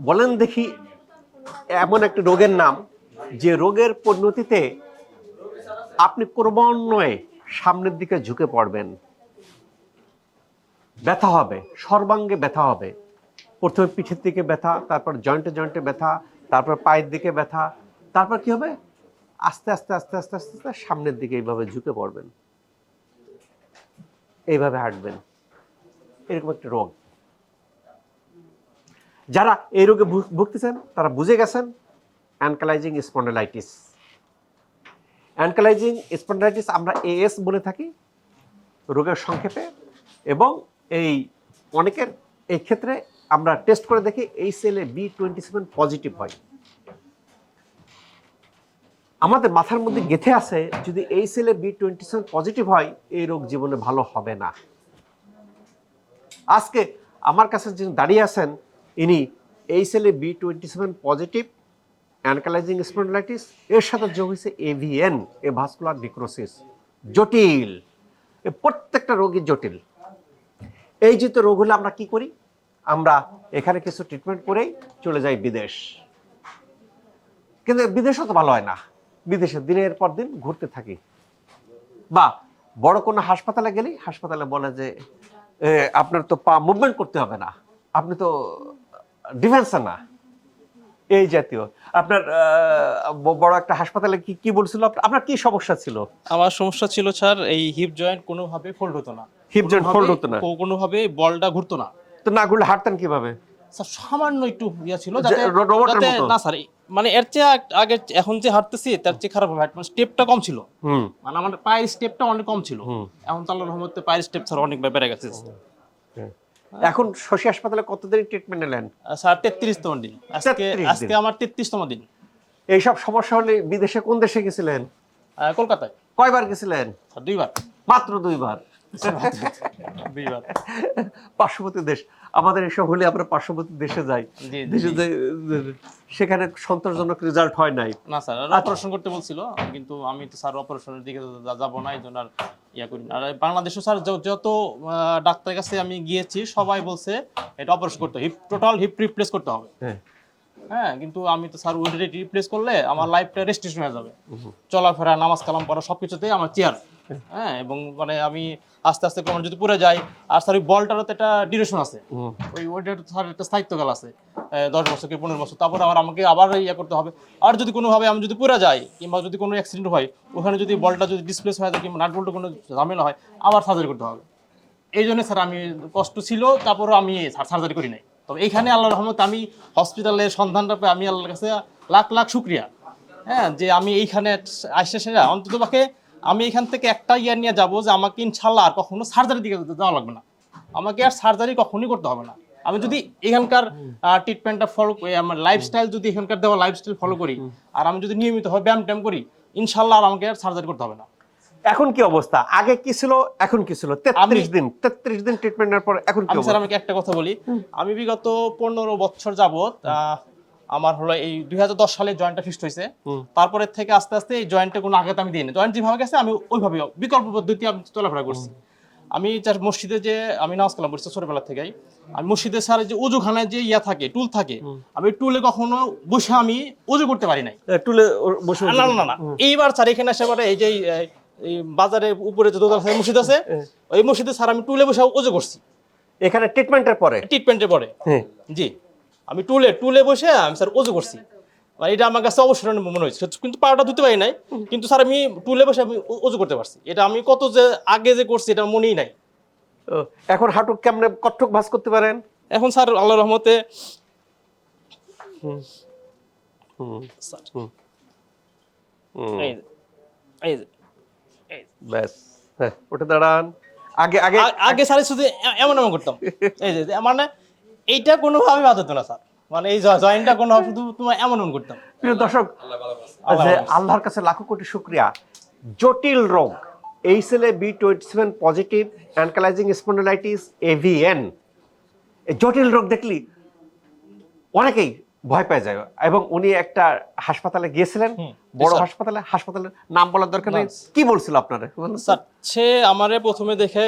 বলেন দেখি এমন একটা রোগের নাম যে রোগের পরিণতিতে আপনি ক্রমান্বয়ে সামনের দিকে ঝুঁকে পড়বেন, ব্যথা হবে, সর্বাঙ্গে ব্যথা হবে। প্রথমে পিঠের দিকে ব্যথা, তারপর জয়েন্টে জয়েন্টে ব্যথা, তারপর পায়ের দিকে ব্যথা, তারপর কি হবে, আস্তে আস্তে আস্তে আস্তে আস্তে আস্তে সামনের দিকে এইভাবে ঝুঁকে পড়বেন, এইভাবে হাঁটবেন। এরকম একটা রোগ। যারা এই রোগে ভুগতেছেন তারা বুঝে গেছেন অ্যানকালাইজিং স্পন্ডালাইটিস। অ্যানকালাইজিং স্পন্ডালাইটিস আমরা এএস বলে থাকি রোগের সংক্ষেপে, এবং এই অনেকের এই ক্ষেত্রে আমরা টেস্ট করে দেখি এই সেলে B27 পজিটিভ হয়। আমাদের মাথার মধ্যে গেঁথে আছে যদি এই সেলে B27 পজিটিভ হয় এই রোগ জীবনে ভালো হবে না। আজকে আমার কাছে যিনি দাঁড়িয়ে আছেন ইনি এই সেলে B27 পজিটিভ অ্যানকালাইজিং স্পন্ডালাইটিস, এর সাথে যোগ হয়েছে এভিএন, এ ভাস্কুলার নিক্রোসিস। জটিল, প্রত্যেকটা রোগী জটিল। এই যে তো রোগ হলে আমরা কি করি, আমরা এখানে কিছু ট্রিটমেন্ট করেই চলে যাই বিদেশ। কিন্তু বিদেশও তো ভালো হয় না, বিদেশে দিনের পর দিন ঘুরতে থাকি। বা বড় কোনো হাসপাতালে গেলেই হাসপাতালে বলে যে আপনার তো পা মুভমেন্ট করতে হবে না, আপনি তো ডিফেন্সে না, এই জাতীয়। আপনার বড় একটা হাসপাতালে কি কি বলছিল, আপনার কি সমস্যা ছিল? আমার সমস্যা ছিল স্যার এই হিপ জয়েন্ট কোনোভাবে ফোল্ড হতো না, হিপ জয়েন্ট ফোল্ড হতো না, কোনোভাবে বলটা ঘুরতো না। তো না ঘুরলে হাঁটতেন কিভাবে? স্যার সামান্য একটু ইয়া ছিল যে রোবটের যাতে মতো? না স্যার, মানে এর চেয়ে আগে এখন যে হাঁটতেছি তার চেয়ে খারাপ হবে, মানে স্টেপটা কম ছিল, হুম মানে আমার পায়ের স্টেপটা অনেক কম ছিল। এখন তো আল্লাহর রহমতে পায়ের স্টেপ স্যার অনেক বেড়ে গেছে। এখন শশী হাসপাতালে কতদিন ট্রিটমেন্ট নিলেন? স্যার 33তম দিন, আজকে 33 দিন। আজকে আমার 33তম দিন। এইসব সমস্যা হলে বিদেশে কোন দেশে গেছিলেন? কলকাতায়। কয়বার গেছিলেন? স্যার 2বার। মাত্র 2বার? 2বার। পার্শ্ববর্তী দেশ, আমাদের এসব হলে আমরা পার্শ্ববর্তী দেশে যাই, দেশে যাই, সেখানে সন্তোষজনক রেজাল্ট হয় নাই। না স্যার অপারেশন করতে বলছিল, কিন্তু আমি তো স্যার অপারেশনের দিকে যাব না, এই জন্য আর ইয়া করি না। আর বাংলাদেশে স্যার যত ডাক্তারের কাছে আমি গিয়েছি সবাই বলছে এটা অপারেশন করতে হবে, টোটাল হিপ রিপ্লেস করতে হবে। হ্যাঁ, কিন্তু আমি তো স্যার ওই রিপ্লেস করলে আমার লাইফটা রেস্ট্রিকশন হয়ে যাবে, চলাফেরা, নামাজ কালাম পড়া সবকিছুতেই আমার চেয়ার। হ্যাঁ, এবং মানে আমি আস্তে আস্তে ক্রমে যদি পড়ে যাই, আর স্যার ওই বলটারও তো একটা ডিউরেশন আছে, ওইটার স্যার একটা স্থায়িত্বকাল আছে 10 বছর কি 15 বছর, তারপরে আমাকে আবার ইয়ে করতে হবে। আর যদি কোনোভাবে আমি যদি পড়ে যাই কিংবা যদি কোনো অ্যাক্সিডেন্ট হয়, ওখানে যদি বলটা যদি ডিসপ্লেস হয়ে যায় কিংবা নাট বল্টে কোনো ঝামেলা হয়, আবার সার্জারি করতে হবে। এই জন্য স্যার আমি কষ্ট ছিল, তারপরও আমি সার্জারি করি নাই। তবে এইখানে আল্লাহর রহমতে আমি হসপিটালের সন্ধানটা পেয়ে আমি আল্লাহর কাছে লাখ লাখ শুক্রিয়া। হ্যাঁ, যে আমি এইখানে আসে সেরা অন্তত পক্ষে আমি এখান থেকে একটা ইয়ার নিয়ে যাবো যে আমাকে ইনশাল্লাহ আর কখনো সার্জারির দিকে যাওয়া লাগবে না, আমাকে আর সার্জারি কখনোই করতে হবে না। আমি যদি এখানকার ট্রিটমেন্টটা ফলো করি, আমার লাইফস্টাইল যদি এখানকার দেওয়া লাইফস্টাইল ফলো করি, আর আমি যদি নিয়মিত হয় ব্যায়াম ট্যাম করি, ইনশাল্লাহ আর আমাকে আর সার্জারি করতে হবে না। এখন কি অবস্থা, আগে কি ছিল এখন কি ছিল? 33 দিন ট্রিটমেন্টের পর এখন কি আমি স্যার অবস্থা? আমাকে একটা কথা বলি, আমি বিগত 15 বছর যাবত আমার হলো এই 2010 সালে জয়েন্টটা ফিক্সড হয়েছে। তারপরে থেকে আস্তে আস্তে এই জয়েন্টে কোনো আঘাত আমি দিইনি, জয়েন্ট যেভাবে গেছে আমি ওইভাবে বিকল্প পদ্ধতি আমি চলাফেরা করছি। আমি মসজিদে যে আমি নামাজ কালাম পড়ছি ছোটবেলা থেকেই, আমি মসজিদে স্যার যে উজুখানায় যে ইয়া থাকে, টুল থাকে, আমি টুলে কখনো বসে আমি উজু করতে পারি নাই। টুলে বসে? না না না, এইবার স্যার এখানে এসে পরে এই যে এই বাজারের উপরে যে দোতলা মসজিদ আছে, ওই মসজিদে স্যার আমি টুলে বসে উজু করছি। এখানে ট্রিটমেন্টের পরে? ট্রিটমেন্টের পরে জি, আমি টুলে বসে আমি স্যার উজু করছি। মানে এটা আমার কাছে অবসর মনে হয়েছে, কিন্তু পাটা ধুতে পারি নাই, কিন্তু স্যার আমি টুলে বসে আমি উজু করতে পারছি। এটা আমি কত যে আগে যে করছি এটা মনেই নাই। এখন হাঁটু কেমনে কট্টক ভাঁজ করতে পারেন? এখন স্যার আল্লাহর রহমতে ব্যাস, ওটা দাঁড়ান। আগে আগে আগে স্যার শুধু এমন এমন করতাম, এই যে মানে এইটা কোনোভাবে বাদ হতো না স্যার, মানে এই জয়েন্টটা কোনো শুধু তোমার এমন এমন করতাম। প্রিয় দর্শক, যে আল্লাহর কাছে লাখো কোটি শুকরিয়া, জটিল রোগ এই সেলে B27 পজিটিভ অ্যানকালাইজিং স্পন্ডালাইটিস এভিএন, জটিল রোগ দেখলি অনেকেই ভয় পেয়ে যায়। এবং উনি একটা হাসপাতালে গিয়েছিলেন, বড় হাসপাতালের নাম বলার দরকার নেই, কি বলছিল আপনারা? স্যার সে আমারে প্রথমে দেখে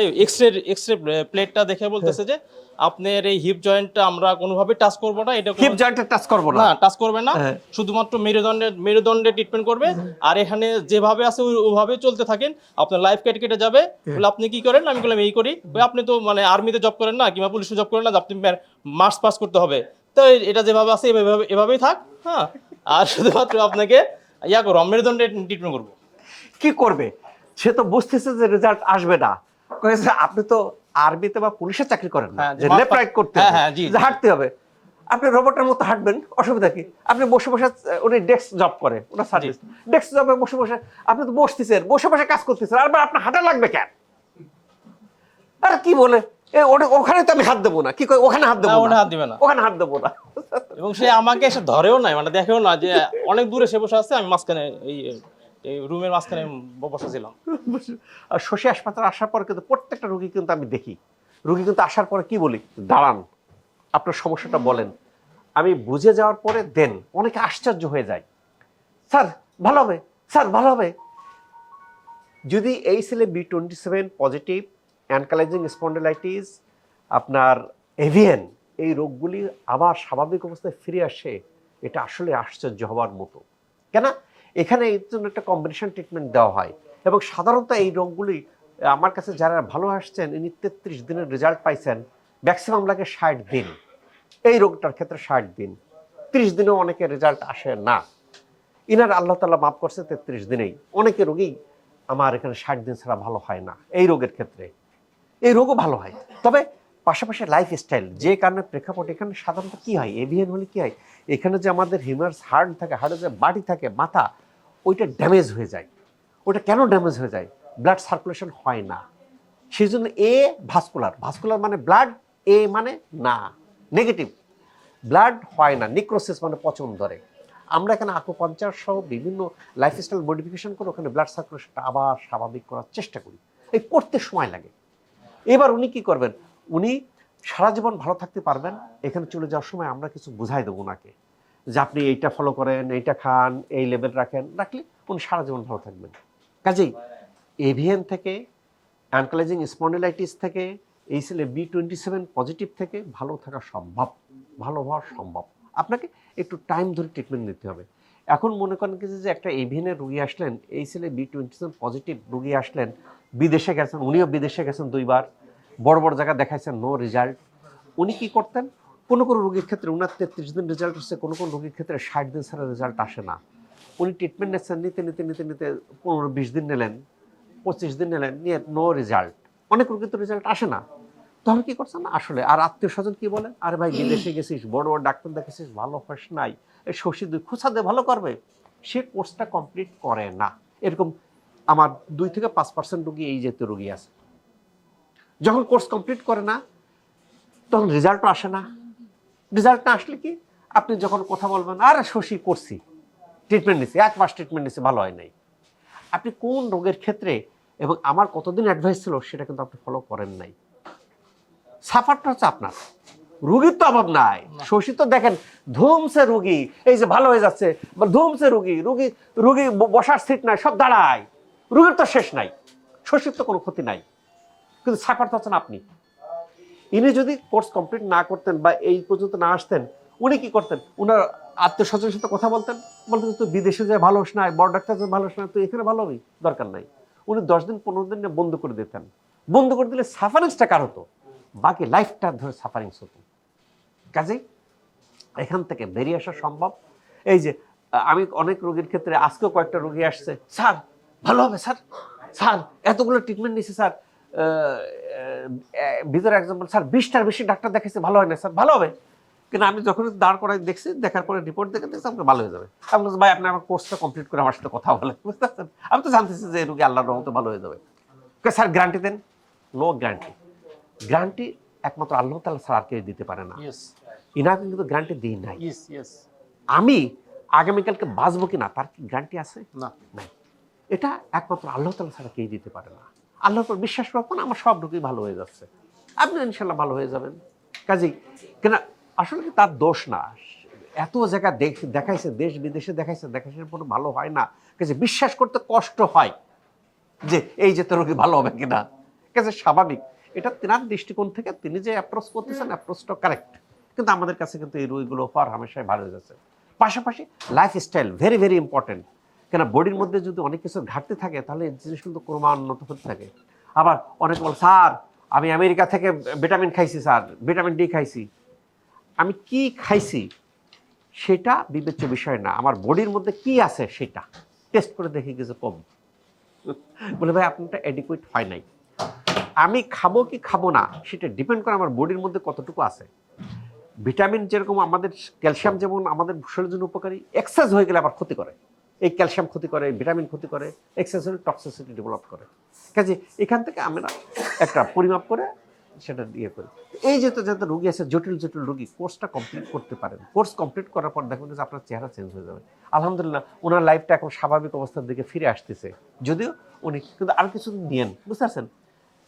এক্সরে প্লেটটা দেখে বলতেছে যে আপনার এই হিপ জয়েন্টটা আমরা কোনোভাবে টাচ করব না, এটা হিপ জয়েন্টে টাচ করব না, না টাচ করবে না, হ্যাঁ। শুধুমাত্র মেরুদণ্ডে ট্রিটমেন্ট করবে। আর এখানে যেভাবে আছে ওইভাবে চলতে থাকেন, আপনার লাইফ কেটে যাবে। বলে আপনি কি করেন? আমি বললাম এই করি। ওই আপনি তো মানে আর্মিতে জব করেন না কিংবা পুলিশে জব করেন না, আপনি মার্চ পাস করতে হবে। তো এটা যেভাবে আছে এভাবেই থাক, হ্যাঁ। আর শুধুমাত্র আপনাকে ইয়া করো, মেরুদণ্ডে ট্রিটমেন্ট করবো। কি করবে? সে তো বুঝতেছে যে রেজাল্ট আসবে না। কয়েছে আপনি তো আর্মিতে বা পুলিশে চাকরি করেন না, হ্যাঁ, যে লেফট রাইট করতে হ্যাঁ, হবে, হ্যাঁ, জি, যে হাঁটতে হবে। আপনি রোবটের মতো হাঁটবেন, অসুবিধা কি? আপনি বসে বসে, উনি ডেস্ক জব করে, ওনার সার্ভিস ডেস্ক জবে বসে বসে আপনি তো বসতেছেন, বসে বসে কাজ করতেছেন, আর আপনার হাঁটা লাগবে কেন? আর কি বলে ওখানে তো আমি হাত দেবো না, কি কই ওখানে হাত দেবো না, না, ওখানে হাত দিবে না। ওখানে হাত দেবো না। এবং সে আমাকে এসে ধরেও নাই, মানে দেখেও না যে অনেক দূরে সে বসে আছে, আমি মাঝখানে এই রুমের মাঝখানে বসেছিলাম। আর শশী হাসপাতালে আসার পর কিন্তু প্রত্যেকটা রোগী কিন্তু আমি দেখি, রোগী কিন্তু আসার পরে কি বলি, দাঁড়ান আপনার সমস্যাটা বলেন, আমি বুঝে যাওয়ার পরে দেন। অনেকে আশ্চর্য হয়ে যায়, স্যার ভালো হবে, স্যার ভালো হবে। যদি এই ছেলে B27 পজিটিভ, অ্যানকালাইজিং স্পন্ডিলাইটিস, আপনার এভিএন, এই রোগগুলি আবার স্বাভাবিক অবস্থায় ফিরে আসে, এটা আসলে আশ্চর্য হওয়ার মতো। কেন? এখানে এর জন্য একটা কম্বিনেশন ট্রিটমেন্ট দেওয়া হয়, এবং সাধারণত এই রোগগুলি আমার কাছে যারা ভালো আসছেন, ইনি 33 দিনের রেজাল্ট পাইছেন, ম্যাক্সিমাম লাগে 60 দিন। এই রোগটার ক্ষেত্রে 60 দিন, 30 দিনেও অনেকের রেজাল্ট আসে না। ইনার আল্লাহ তাআলা মাফ করছে 33 দিনেই। অনেকে রোগী আমার এখানে 60 দিন ছাড়া ভালো হয় না এই রোগের ক্ষেত্রে। এই রোগও ভালো হয়, তবে পাশাপাশি লাইফস্টাইল যে কারণে প্রেক্ষাপট, এখানে সাধারণত কি হয়, এভিএন হলে কি হয়, এখানে যে আমাদের হিউমারাস হার্ট থাকে, হার্টের যে বাড়ি থাকে মাথা, ওইটা ড্যামেজ হয়ে যায়। ওটা কেন ড্যামেজ হয়ে যায়? ব্লাড সার্কুলেশন হয় না। সেই জন্য ভাস্কুলার, ভাস্কুলার মানে ব্লাড, মানে না নেগেটিভ, ব্লাড হয় না, নিক্রোসিস মানে পচন ধরে। আমরা এখানে আকুপাঞ্চার সহ বিভিন্ন লাইফস্টাইল মডিফিকেশন করে ওখানে ব্লাড সার্কুলেশনটা আবার স্বাভাবিক করার চেষ্টা করি। এই করতে সময় লাগে। এবার উনি কি করবেন, উনি সারা জীবন ভালো থাকতে পারবেন। এখানে চলে যাওয়ার সময় আমরা কিছু বুঝাই দেবো ওনাকে, যে আপনি এইটা ফলো করেন, এইটা খান, এই লেভেল রাখলে উনি সারা জীবন ভালো থাকবেন। কাজেই এভিএন থেকে, অ্যানকালাইজিং স্পন্ডিলাইটিস থেকে, এই ছেলে B27 পজিটিভ থেকে ভালো থাকা সম্ভব, ভালো হওয়া সম্ভব। আপনাকে একটু টাইম ধরে ট্রিটমেন্ট নিতে হবে। এখন মনে করেন কি যে একটা এভিএনের রুগী আসলেন, এই ছেলে B27 পজিটিভ রুগী আসলেন, বিদেশে গেছেন, উনিও বিদেশে গেছেন 2 বার, বড় বড় জায়গায় দেখাইছেন, নো রেজাল্ট। উনি কি করতেন, কোনো কোনো রোগীর ক্ষেত্রে উনার 33 দিন রেজাল্ট হচ্ছে, কোনো কোনো রোগীর ক্ষেত্রে 60 দিন ছাড়া রেজাল্ট আসে না। উনি ট্রিটমেন্ট নিচ্ছেন, নিতে 15-20 দিন নিলেন, 25 দিন নিলেন, নিয়ে নো রেজাল্ট। অনেক রোগী তো রেজাল্ট আসে না, তখন কি করছেন না আসলে। আর আত্মীয় স্বজন কি বলে, আরে ভাই বিদেশে গেছিস, বড় বড় ডাক্তার দেখেছিস, ভালো হস নাই, এই শশী 2 খোঁচা দিয়ে ভালো করবে। সে কোর্সটা কমপ্লিট করে না। এরকম আমার 2-5% রোগী এই জাতীয় রোগী আছে। যখন কোর্স কমপ্লিট করে না, তখন রেজাল্টও আসে না। রেজাল্ট না আসলে কি, আপনি যখন কথা বলবেন, আরে শশী করছি, ট্রিটমেন্ট নিছি, 1 মাস ট্রিটমেন্ট নিছি, ভালো হয় নাই। আপনি কোন রোগের ক্ষেত্রে এবং আমার কতদিন অ্যাডভাইস ছিল সেটা কিন্তু আপনি ফলো করেন নাই। সাফারটা হচ্ছে আপনার, রুগীর তো অভাব নাই। শশী তো দেখেন ধুমসে রুগী, এই যে ভালো হয়ে যাচ্ছে, ধুমসে রুগী, রুগী রুগী বসার সিট নাই, সব দাঁড়ায়, রুগীর তো শেষ নাই, শশীর তো কোনো ক্ষতি নাই। কিন্তু সাফারটা হচ্ছেন আপনি। ইনি যদি কোর্স কমপ্লিট না করতেন বা এই পর্যন্ত না আসতেন, উনি কি করতেন, উনার আত্মীয় স্বজনের সাথে কথা বলতেন, তুই বিদেশে যায় ভালো হোস না, বড় ডাক্তার যায় ভালো হোস না, তুই এখানে ভালো হবি, দরকার নাই। উনি 10 দিন 15 দিন বন্ধ করে দিতেন। বন্ধ করে দিলে সাফারিংসটা কার হতো, বাকি লাইফটা ধরে সাফারিংস হতো। কাজেই এখান থেকে বেরিয়ে আসা সম্ভব। এই যে আমি অনেক রোগীর ক্ষেত্রে, আজকেও কয়েকটা রোগী আসছে, স্যার ভালো হবে স্যার, স্যার এতগুলো ট্রিটমেন্ট নিয়েছে স্যার, ভিতরে একজন বলে স্যার 20টার বেশি ডাক্তার দেখাইছে, ভালো হয় না স্যার, ভালো হবে। কিন্তু আমি যখন দাঁড় করাই দেখছি, দেখার পরে রিপোর্ট দেখে দেখছি আপনার ভালো হয়ে যাবে। আমি বলছি ভাই আপনি আমার কোর্সটা কমপ্লিট করে আমার সাথে কথা বলেন, বুঝতে পারছেন। আমি তো জানতেছি যে এই রোগী আল্লাহর রহমতে ভালো হয়ে যাবে। স্যার গ্যারান্টি দেন, নো গ্যারান্টি। গ্যারান্টি একমাত্র আল্লাহ তাআলা ছাড়া আর কেউ দিতে পারে না। ইনাকে কিন্তু গ্যারান্টি দিই নাই। আমি আগামীকালকে বাঁচবো কিনা তার কি গ্যারান্টি আছে? না, নাই। এটা একমাত্র আল্লাহ তাআলা ছাড়া কেউ দিতে পারে না। আল্লাহর উপর বিশ্বাস রাখুন, আমার সব রোগী ভালো হয়ে যাচ্ছে, আপনি ইনশাল্লাহ ভালো হয়ে যাবেন। কাজেই কেন, আসলে কি তার দোষ না, এত জায়গা দেখাইছে, দেশ বিদেশে দেখাইছে, দেখাইছে পরে ভালো হয় না, কাজে বিশ্বাস করতে কষ্ট হয় যে এই যে তো রোগী ভালো হবে কিনা। কাজে স্বাভাবিক এটা তেনার দৃষ্টিকোণ থেকে তিনি যে অ্যাপ্রোচ করতেছেন অ্যাপ্রোচটা কারেক্ট, কিন্তু আমাদের কাছে কিন্তু এই রোগীগুলো হওয়ার হামেশাই ভালো হয়ে যাচ্ছে। পাশাপাশি লাইফস্টাইল ভেরি ভেরি ইম্পর্টেন্ট, কেন বডির মধ্যে যদি অনেক কিছু ঘাটতি থাকে তাহলে এই জিনিস কিন্তু ক্রমান্বিত হতে থাকে। আবার অনেকে বলে স্যার আমি আমেরিকা থেকে ভিটামিন খাইছি, স্যার ভিটামিন ডি খাইছি। আমি কি খাইছি সেটা বিবেচ্য বিষয় না, আমার বডির মধ্যে কি আছে সেটা টেস্ট করে দেখি কিছু কম। বলে ভাই আপনারটা অ্যাডিকুয়েট হয় নাই। আমি খাবো কি খাবো না সেটা ডিপেন্ড করে আমার বডির মধ্যে কতটুকু আছে। ভিটামিন যেরকম আমাদের ক্যালসিয়াম যেমন আমাদের শরীরের জন্য উপকারী, এক্সেস হয়ে গেলে আবার ক্ষতি করে। এই ক্যালসিয়াম ক্ষতি করে, ভিটামিন ক্ষতি করে, এক্সেস হলে টক্সিসিটি ডেভেলপ করে। কাজে এখান থেকে আমরা একটা পরিমাপ করে সেটা ইয়ে করি। এই যে তো যাতে রোগী আছে জটিল জটিল রোগী, কোর্সটা কমপ্লিট করতে পারেন। কোর্স কমপ্লিট করার পর দেখবেন যে আপনার চেহারা চেঞ্জ হয়ে যাবে। আলহামদুলিল্লাহ ওনার লাইফটা এখন স্বাভাবিক অবস্থার দিকে ফিরে আসতেছে, যদিও উনি কিন্তু আর কিছুদিন নিয়েন, বুঝতে পারছেন,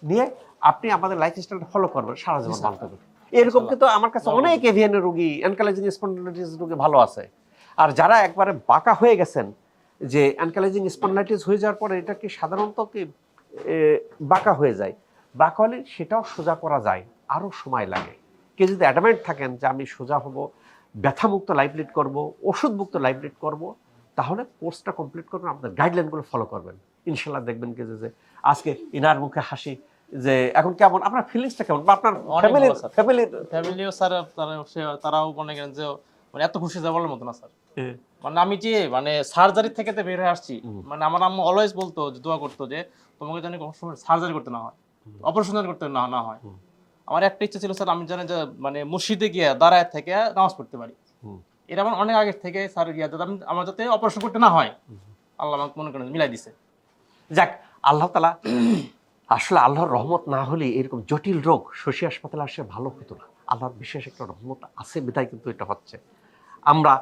নিয়ে আপনি আমাদের লাইফস্টাইলটা ফলো করবেন, সারা জীবন ভালো থাকবেন। এরকম কিন্তু আমার কাছে অনেক এভিয়ানের রোগী, অ্যানকাইলোজিং স্পন্ডিলাইটিস রোগী ভালো আছে। আর যারা একবারে বাঁকা হয়ে গেছেন, যে অ্যানকাইলোজিং স্পন্ডিলাইটিস হয়ে যাওয়ার পরে এটা কি সাধারণত কি বাঁকা হয়ে যায়, বাঁকা হলে সেটাও সোজা করা যায়, আরও সময় লাগে। কেউ যদি অ্যাডামেন্ট থাকেন যে আমি সোজা হব, ব্যথামুক্ত লাইফ লিড করবো, ওষুধমুক্ত লাইফ লিড করবো, তাহলে কোর্সটা কমপ্লিট করবেন, আপনার গাইডলাইনগুলো ফলো করবেন, ইনশাল্লাহ দেখবেন কি যে আজকে ইনার মুখে হাসি, যে এখন কেমন আপনার ফিলিংসটা কেমন, বা আপনার ফ্যামিলিও স্যার তারাও মনে করেন যে মানে এত খুশি যা বলার মতো না স্যার। মানে আমি যে মানে সার্জারি থেকে তো বের হয়ে আসছি, মানে আমার আম্মু অলওয়েজ বলতো যে দোয়া করতো যে তোমাকে জানি কোনো সময় সার্জারি করতে না হয়, অপারেশন করতে না হয়। আমার একটা ইচ্ছা ছিল স্যার, আমি জানি যে মানে মসজিদে গিয়ে দাঁড়ায় থেকে নামাজ পড়তে পারি। এটা আমার অনেক আগে থেকে স্যার গিয়া যাতে আমার যাতে অপারেশন করতে না হয়, আল্লাহ আমাকে মনে করেন মিলাই দিছে। যাক, আল্লাহ তাআলা আসলে আল্লাহর রহমত না হলে এরকম জটিল রোগ শশী হাসপাতালে আসে ভালো হতো না। আল্লাহর বিশেষ একটা রহমত আছে বিধায় কিন্তু এটা হচ্ছে। আমরা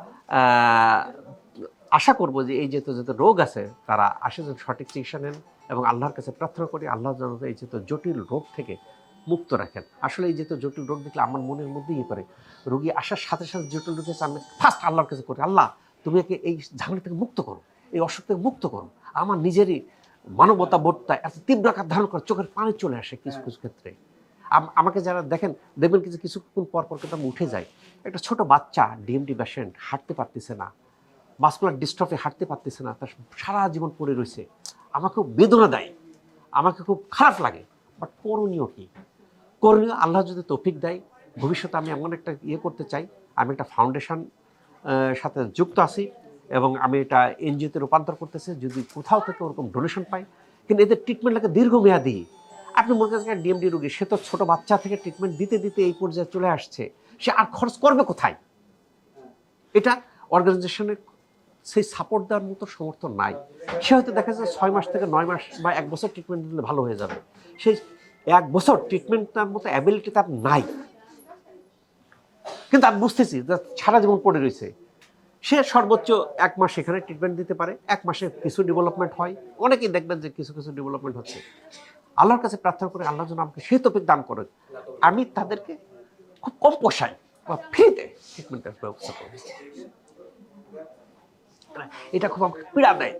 আশা করব যে এই যেহেতু যত রোগ আছে তারা আসে যেন সঠিক চিকিৎসা নেন, এবং আল্লাহর কাছে প্রার্থনা করি আল্লাহ যেন এই যেহেতু জটিল রোগ থেকে মুক্ত রাখেন। আসলে এই যেহেতু জটিল রোগ দেখলে আমার মনের মধ্যেই ইয়ে করে, রোগী আসার সাথে সাথে জটিল রোগ আছে আমি ফার্স্ট আল্লাহর কাছে করি, আল্লাহ তুমি একে এই ঝামেলা থেকে মুক্ত করো, এই অসুখ থেকে মুক্ত করো। আমার নিজেরই মানবতা বোধটা এত তীব্র আকার ধারণ করে চোখের পানি চলে আসে কিছু কিছু ক্ষেত্রে। আমাকে যারা দেখবেন কিছুক্ষণ পর পর কিন্তু আমি উঠে যাই। একটা ছোট বাচ্চা ডিএমডি পেশেন্ট, হাঁটতে পারতেছে না, মাসকুলার ডিস্ট্রফি, হাঁটতে পারতেছে না, তার সারা জীবন পড়ে রয়েছে, আমাকে খুব বেদনা দেয়, আমাকে খুব খারাপ লাগে। বাট করণীয় কি? করণীয় আল্লাহ যদি তৌফিক দেয়, ভবিষ্যতে আমি এমন একটা ইয়ে করতে চাই, আমি একটা ফাউন্ডেশন সাথে যুক্ত আছি এবং আমি এটা এনজিওতে রূপান্তর করতেছি, যদি কোথাও থেকে ওরকম ডোনেশন পাই। কিন্তু এদের ট্রিটমেন্ট লাগে দীর্ঘমেয়াদী। আপনি মনে করেন ডিএমডি রোগী, সে তো ছোট বাচ্চা থেকে ট্রিটমেন্ট দিতে দিতে এই পর্যায়ে চলে আসছে, সে আর খরচ করবে কোথায়? এটা অর্গানাইজেশনের সেই সাপোর্ট দেওয়ার মতো সমর্থন নাই। সে হয়তো দেখা যায় 6 মাস থেকে 9 মাস বা 1 বছর ট্রিটমেন্ট দিলে ভালো হয়ে যাবে, সেই 1 বছর ট্রিটমেন্টটার মতো অ্যাবিলিটি তার নাই। কিন্তু আমি বুঝতেছি যে সারা জীবন পড়ে রয়েছে, সে সর্বোচ্চ 1 মাস সেখানে ট্রিটমেন্ট দিতে পারে, 1 মাসে কিছু ডেভেলপমেন্ট হয়, অনেকেই দেখবেন যে কিছু কিছু ডেভেলপমেন্ট হচ্ছে। আল্লাহর কাছে প্রার্থনা করে আল্লাহ যেন আমাকে সেই তৌফিক দান করে, আমি তাদেরকে খুব কম পয়সায় বা ফ্রিতে ট্রিটমেন্টের ব্যবস্থা করব। এটা খুব আমাকে পীড়া দেয়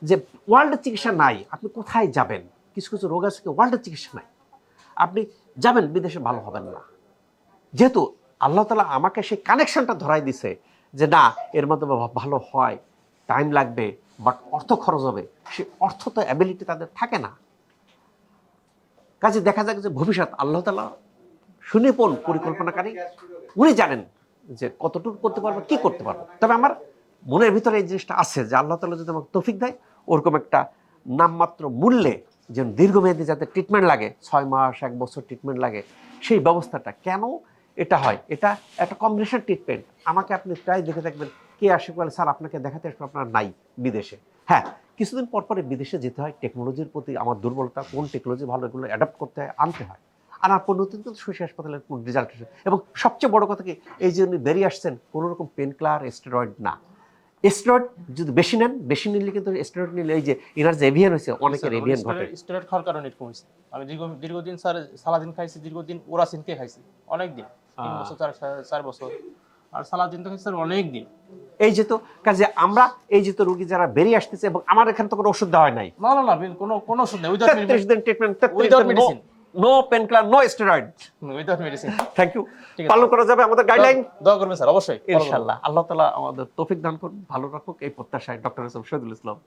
যে ওয়ার্ল্ডের চিকিৎসা নাই, আপনি কোথায় যাবেন? কিছু কিছু রোগ আছে ওয়ার্ল্ডের চিকিৎসা নাই, আপনি যাবেন বিদেশে ভালো হবেন না। যেহেতু আল্লাহ তাআলা আমাকে সেই কানেকশনটা ধরাই দিছে যে না এর মধ্যে ভালো হয়, টাইম লাগবে, বাট অর্থ খরচ হবে, সে অর্থ তো অ্যাবিলিটি তাদের থাকে না। কাজে দেখা যাক যে ভবিষ্যৎ আল্লাহ তাআলা সুনিপুণ পরিকল্পনাকারী, উনি জানেন যে কতটুকু করতে পারবো, কি করতে পারবো। তবে আমার মনের ভিতরে এই জিনিসটা আছে যে আল্লাহ তাআলা যদি আমাকে তৌফিক দেয়, ওরকম একটা নামমাত্র মূল্যে যেন দীর্ঘমেয়াদী যাতে ট্রিটমেন্ট লাগে, 6 মাস 1 বছর ট্রিটমেন্ট লাগে, সেই ব্যবস্থাটা কেন এটা হয়, এটা একটা কম্বিনেশন ট্রিটমেন্ট। আমাকে আপনি প্রায় দেখে থাকবেন, কে আসে বলে স্যার আপনাকে দেখাতে আসবে, আপনার নাই বিদেশে। হ্যাঁ, কিছুদিন পর পরে বিদেশে যেতে হয়, টেকনোলজির প্রতি আমার দুর্বলতা, কোন টেকনোলজি ভালো এগুলো অ্যাডাপ্ট করতে হয়, আনতে হয়। আনার পর নতুন কিন্তু শশী হাসপাতালের কোন রেজাল্ট এসে, এবং সবচেয়ে বড় কথা কি এই যে উনি বেরিয়ে আসছেন কোনো রকম পেন কিলার স্টেরয়েড না। স্টেরয়েড যদি বেশি নেন, বেশি নিলে কিন্তু স্টেরয়েড নিলে এই যে ইনার যে এভিয়ান হয়েছে, অনেকের এভিয়ান ঘটে। স্টেরয়েড খাওয়ার কারণে এরকম হয়েছে। আমি দীর্ঘদিন স্যার সালাদিন খাইছি, দীর্ঘদিন ওরাসিনকে খাইছি অনেক দিন, 3 বছর 4 বছর, আর সালাদিন তো খাইছি অনেক দিন। এই যে তো কাজে আমরা এই যে তো রোগী যারা বেরিয়ে আসতেছে, এবং আমার এখানে তো কোনো ওষুধ দেওয়া হয় নাই, না কোনো ওষুধ নেই, without medicine. No pain killer, no steroid. Without medicine. Thank you. ঠিক আছে। পালন করা যাবে আমাদের গাইডলাইন। দোয়া করবেন স্যার, অবশ্যই। ইনশাআল্লাহ। আল্লাহ তাআলা আমাদের তৌফিক দান করুন, ভালো রাখুক, এই প্রত্যাশায় ডক্টর শহীদুল ইসলাম।